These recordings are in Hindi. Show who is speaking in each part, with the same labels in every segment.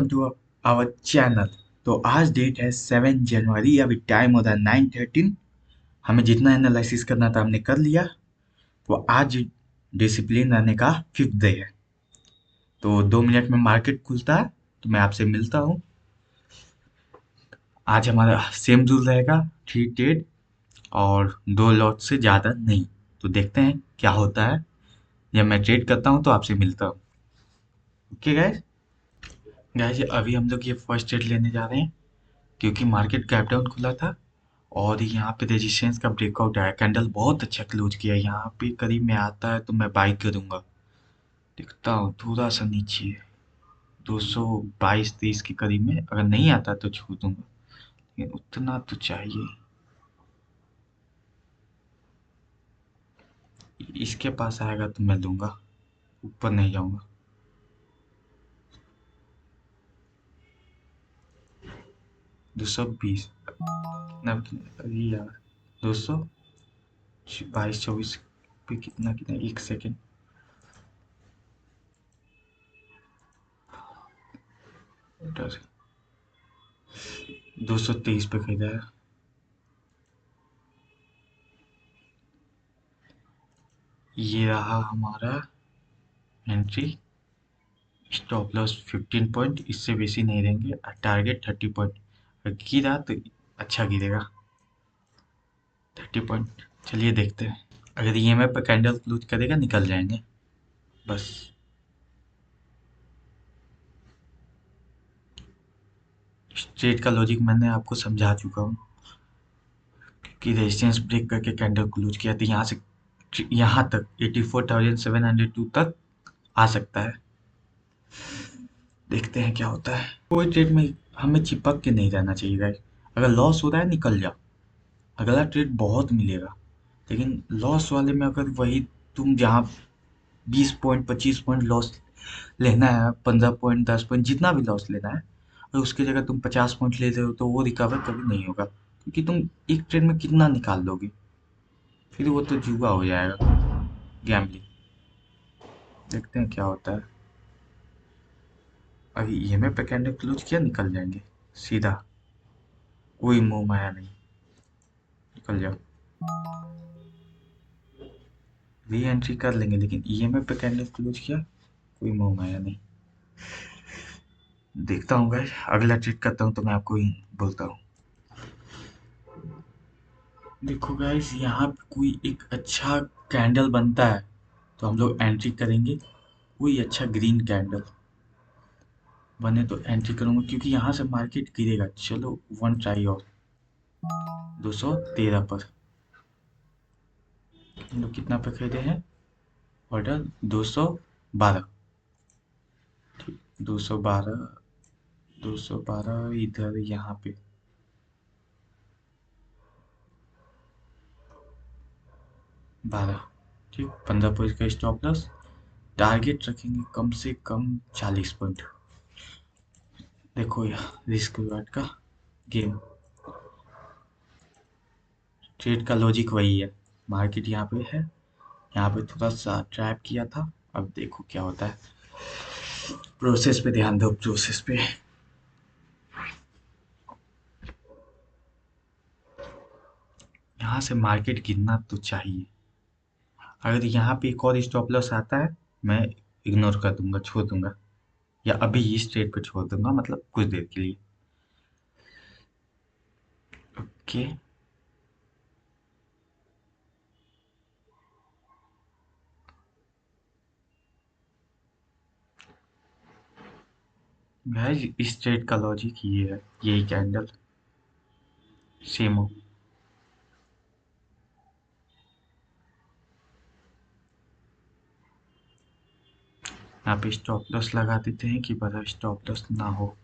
Speaker 1: To our channel. तो आज डेट है 7 जनवरी, अभी टाइम हो रहा है 9:13। हमें जितना एनालिसिस करना था हमने कर लिया। तो आज डिसिप्लिन रहने का 5th डे है। तो 2 मिनट में मार्केट खुलता है, तो मैं आपसे मिलता हूँ। आज हमारा सेम रूल रहेगा, 3 ट्रेड और 2 लॉट से ज़्यादा नहीं। तो देखते हैं क्या होता है। जब मैं ट्रेड करता हूँ तो आपसे मिलता हूँ। Okay guys. गाइस अभी हम लोग ये फर्स्ट ट्रेड लेने जा रहे हैं, क्योंकि मार्केट गैप डाउन खुला था और यहाँ पे रेजिस्टेंस का ब्रेकआउट आया। कैंडल बहुत अच्छा क्लोज किया। यहाँ पे करीब में आता है तो मैं बाई करूंगा। देखता हूँ थोड़ा सा नीचे 222-23 के करीब में, अगर नहीं आता तो छोड़ दूंगा, लेकिन उतना तो चाहिए। इसके पास आएगा तो मैं लूंगा, ऊपर नहीं जाऊंगा। 220 कितना अरे यार, 222-24 पे कितना कितना, 1 सेकेंड। 223 पे खरीदा है। ये रहा हमारा एंट्री। स्टॉप लॉस 15 पॉइंट, इससे बेसी नहीं रहेंगे। Target 30 point. अगर गिरा तो अच्छा गिरेगा 30 पॉइंट। चलिए देखते हैं। अगर ईएमएफ पर कैंडल क्लोज करेगा निकल जाएंगे बस। स्ट्रेट का लॉजिक मैंने आपको समझा चुका हूँ कि रेजिस्टेंस ब्रेक करके कैंडल क्लोज किया तो यहाँ से यहाँ तक 84,702 तक आ सकता है। देखते हैं क्या होता है। कोई ट्रेड में हमें चिपक के नहीं रहना चाहिए गाइस। अगर लॉस हो रहा है निकल जाओ, अगला ट्रेड बहुत मिलेगा। लेकिन लॉस वाले में अगर वही तुम जहाँ 20 पॉइंट 25 पॉइंट लॉस लेना है, 15 पॉइंट 10 पॉइंट जितना भी लॉस लेना है, और उसकी जगह तुम 50 पॉइंट ले रहे हो तो वो रिकवर कभी नहीं होगा, क्योंकि तुम एक ट्रेड में कितना निकाल लोगे। फिर वो तो जुआ हो जाएगा, गैम्बलिंग। देखते हैं क्या होता है। अभी ईएमआई पे कैंडल क्लोज किया निकल जाएंगे सीधा, कोई मुंह माया नहीं। निकल जाओ, री एंट्री कर लेंगे, लेकिन ईएमआई पे कैंडल क्लोज किया कोई मोह माया नहीं। देखता हूँ गाइस, अगला ट्रेड करता हूँ तो मैं आपको ही बोलता हूँ। देखो गाइस, यहाँ पे कोई एक अच्छा कैंडल बनता है तो हम लोग एंट्री करेंगे। कोई अच्छा ग्रीन कैंडल बने तो एंट्री करूंगा, क्योंकि यहाँ से मार्केट गिरेगा। चलो वन ट्राई और 213 पर हम लोग कितना पे खरीदे हैं ऑर्डर, 212। ठीक, 212, 212 इधर यहाँ पे 12। ठीक, 15 पॉइंट का स्टॉप लॉस। टारगेट रखेंगे कम से कम 40 पॉइंट। देखो यार, रिस्क रिवार्ड का गेम। ट्रेड का लॉजिक वही है। मार्केट यहाँ पे है, यहाँ पे थोड़ा सा ट्रैप किया था। अब देखो क्या होता है। प्रोसेस पे ध्यान दो, प्रोसेस पे। यहाँ से मार्केट गिरना तो चाहिए। अगर यहाँ पे एक और स्टॉप लॉस आता है, मैं इग्नोर कर दूंगा, छोड़ दूंगा, या अभी इस ट्रेड पे छोड़ दूंगा, मतलब कुछ देर के लिए। ओके गाइस, इस ट्रेड का लॉजिक ये है, यही कैंडल सेम हो। यहाँ पे स्टॉप लॉस लगा देते हैं कि बड़ा स्टॉप लॉस ना हो।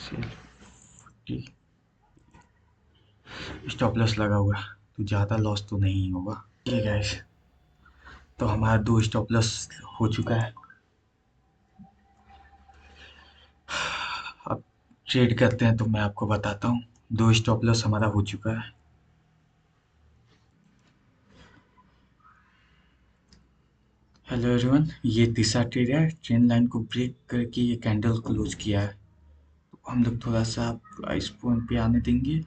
Speaker 1: सेल 40 स्टॉप लॉस लगा हुआ है, तो ज़्यादा लॉस तो नहीं होगा। ठीक है गाइस, तो हमारा 2 स्टॉप लॉस हो चुका है। अब ट्रेड करते हैं तो मैं आपको बताता हूँ। 2 स्टॉप लॉस हमारा हो चुका है। हेलो एवरीवन, ये तीसरा ट्रेड है। ट्रेंड लाइन को ब्रेक करके ये कैंडल क्लोज किया है। तो हम लोग थोड़ा सा प्राइस पॉइंट पे आने देंगे।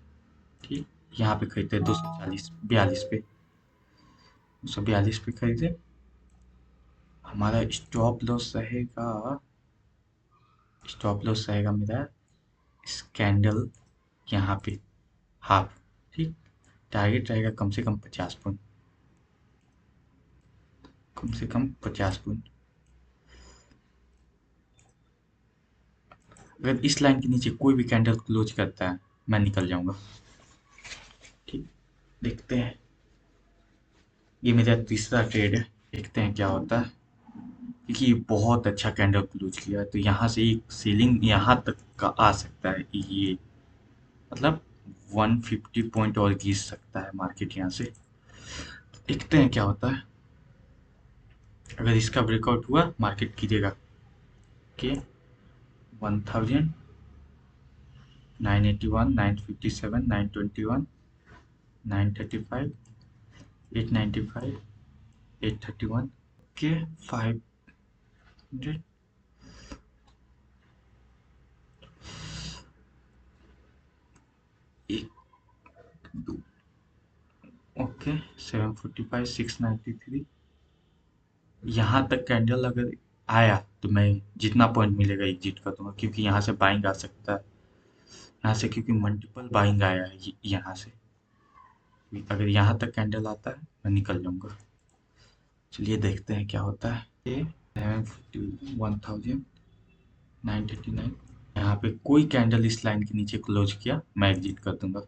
Speaker 1: ठीक, यहाँ पे खरीदते हैं 242 पे खरीदे। हमारा स्टॉप लॉस रहेगा मेरा इस कैंडल यहाँ पे, हाफ। ठीक, टारगेट रहेगा कम से कम 50 पॉइंट, कम से कम 50 पॉइंट। अगर इस लाइन के नीचे कोई भी कैंडल क्लोज करता है, मैं निकल जाऊंगा। ठीक, देखते हैं। ये मेरा तीसरा ट्रेड है, देखते हैं क्या होता है। क्योंकि ये बहुत अच्छा कैंडल क्लोज किया है, तो यहाँ से एक सीलिंग यहाँ तक का आ सकता है। ये मतलब 150 पॉइंट और गिर सकता है मार्केट यहाँ से। देखते हैं क्या होता है। अगर इसका ब्रेकआउट हुआ, मार्केट गिरेगा के 1000, 981, 957, 921, 935, 895, 831 के 500, एक, दो, ओके, 745, 693। यहाँ तक कैंडल अगर आया तो मैं जितना पॉइंट मिलेगा एग्जिट कर दूंगा, क्योंकि यहाँ से बाइंग आ सकता है। यहाँ से क्योंकि मल्टीपल बाइंग आया है यहाँ से। अगर यहाँ तक कैंडल आता है, मैं निकल जाऊंगा। चलिए देखते हैं क्या होता है। ये 1000, 939, यहाँ पे कोई कैंडल इस लाइन के नीचे क्लोज किया, मैं एग्जिट कर दूंगा।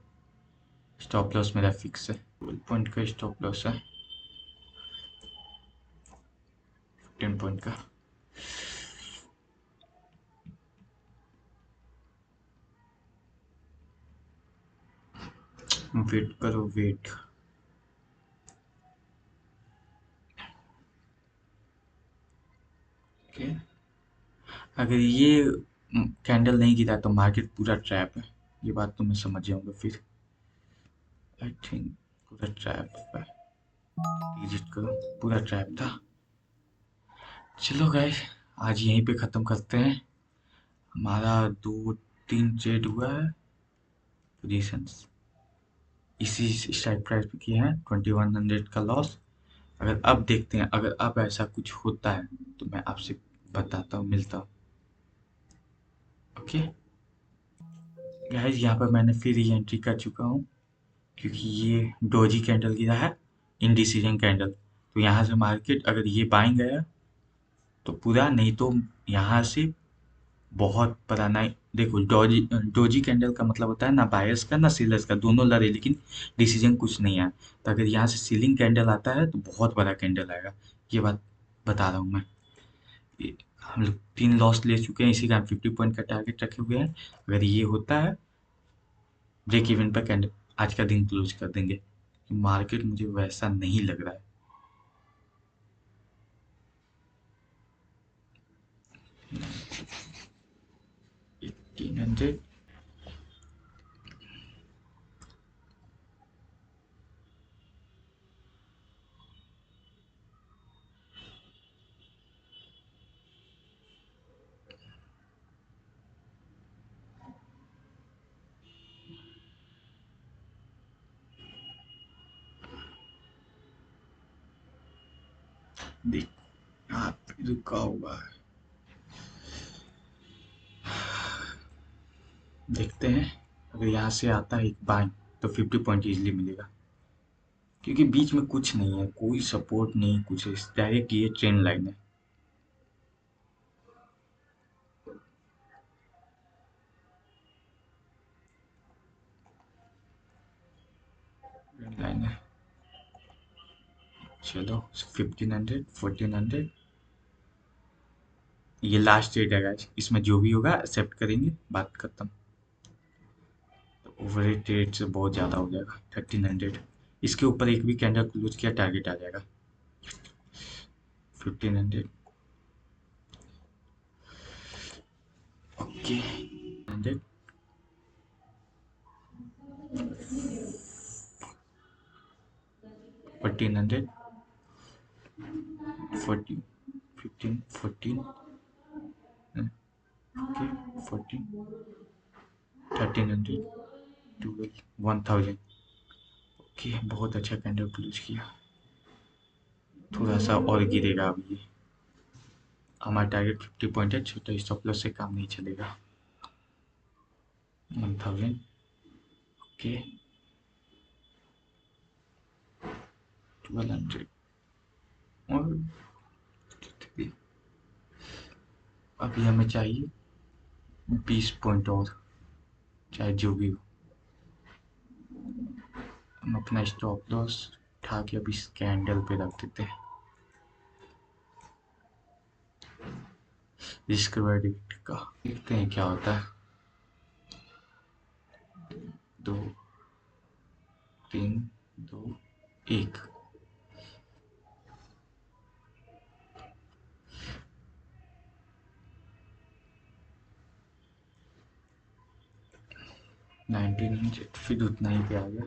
Speaker 1: स्टॉप लॉस मेरा फिक्स है, 12 पॉइंट का स्टॉप लॉस है, 10 पॉइंट का। वेट करो, वेट। ओके, अगर ये कैंडल नहीं गिरा तो मार्केट पूरा ट्रैप है। ये बात तो मैं समझ जाऊंगा फिर। आई थिंक पूरा ट्रैप है, एग्जिट करो, पूरा ट्रैप था। चलो गाइस, आज यहीं पे ख़त्म करते हैं। हमारा 2-3 ट्रेड हुआ है, पोजीशंस इसी स्ट्राइक प्राइस पे किए हैं, 2100 का लॉस। अगर अब देखते हैं, अगर अब ऐसा कुछ होता है तो मैं आपसे बताता हूँ, मिलता हूँ। ओके गाइस, यहाँ पर मैंने फिर ही एंट्री कर चुका हूँ, क्योंकि ये डोजी कैंडल गिरा है, इंडिसीजन कैंडल। तो यहाँ से मार्केट अगर ये बाइंग गया तो पूरा, नहीं तो यहाँ से बहुत पुराना। देखो, डोजी डोजी कैंडल का मतलब होता है ना बायर्स का ना सेलर्स का, दोनों लड़े लेकिन डिसीजन कुछ नहीं आया। तो अगर यहाँ से सीलिंग कैंडल आता है तो बहुत बड़ा कैंडल आएगा, ये बात बता रहा हूँ मैं। हम लोग 3 लॉस ले चुके हैं, इसी कारण 50 पॉइंट का टारगेट रखे हुए हैं। अगर ये होता है, ब्रेक इवन पर कैंडल आज का दिन क्लोज कर देंगे। मार्केट मुझे वैसा नहीं लग रहा है। 1800, देख यहाँ पे रुका हुआ है। देखते हैं, अगर यहाँ से आता है एक बाइंग तो 50 पॉइंट इजीली मिलेगा, क्योंकि बीच में कुछ नहीं है, कोई सपोर्ट नहीं, कुछ डायरेक्ट ये ट्रेंड लाइन है। ट्रेंड लाइन है। चलो, 1500, 1400, ये लास्ट रेट है गाइस, इसमें जो भी होगा एक्सेप्ट करेंगे, बात खत्म। तो ओवर रेट से बहुत ज़्यादा हो जाएगा 1300। इसके ऊपर एक भी कैंडल क्लोज किया, टारगेट आ जाएगा 1500। ओके, 100, 1400, 40, 15 14 ओके 14 1300 12 1000 ओके बहुत अच्छा कैंडल क्लोज किया थोड़ा सा और गिरेगा अब ये हमारा टारगेट 50 पॉइंट है छोटा स्टॉप लॉस से काम नहीं चलेगा 1000 ओके 1200 और अभी हमें चाहिए 20 पॉइंट और चाहे जो भी हो हम अपना स्टॉप लॉस उठा के अभी इस कैंडल पे रख देते हैं रिस्क वर्डिक्ट का देखते हैं क्या होता है 2 3 2 1 1900 फिर उतना ही पे आ गया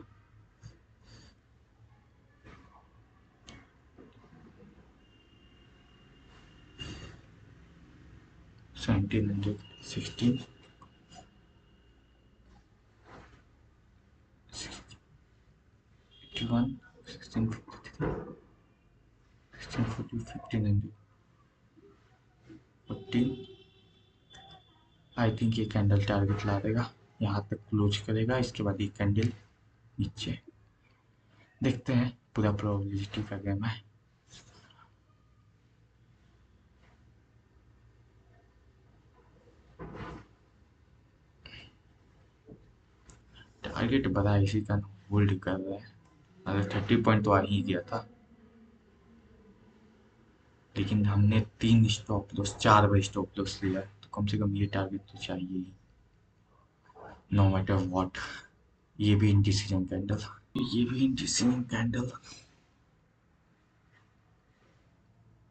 Speaker 1: 1700 16 81 1653 1640 1500 14 आई थिंक ये कैंडल टारगेट ला देगा यहाँ तक क्लोज करेगा इसके बाद ये कैंडल नीचे देखते हैं पूरा प्रोबेबिलिटी का गेम है टारगेट बड़ा इसी का होल्ड कर रहा है अगर 30 पॉइंट तो आ ही गया था लेकिन हमने 3 स्टॉप लॉस 4 बार स्टॉप लॉस लिया तो कम से कम ये टारगेट तो चाहिए ही नो मैटर व्हाट ये भी इंडिसीजन कैंडल ये भी इंडिसीजन कैंडल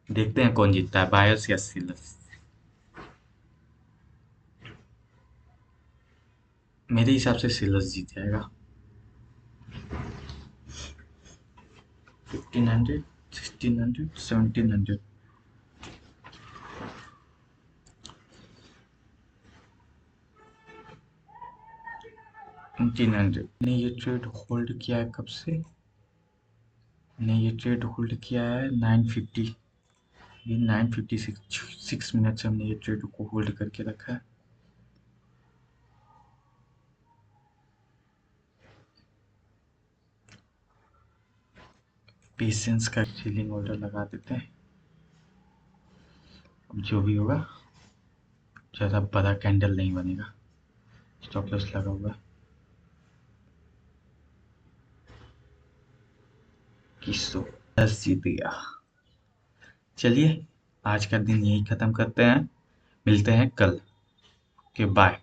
Speaker 1: देखते हैं कौन जीतता है बायर्स या सेलर्स मेरे हिसाब से सेलर्स जीत जाएगा 1500 1600 1700 1900 ने ये ट्रेड होल्ड किया है कब से ने ये ट्रेड होल्ड किया है 950 ये 956 मिनट से हमने ये ट्रेड को होल्ड करके रखा है पेशेंस का सीलिंग ऑर्डर लगा देते हैं अब जो भी होगा ज़्यादा बड़ा कैंडल नहीं बनेगा स्टॉप लॉस लगा हुआ किसो 10 जीत गया चलिए आज का दिन यही ख़त्म करते हैं मिलते हैं कल के बाय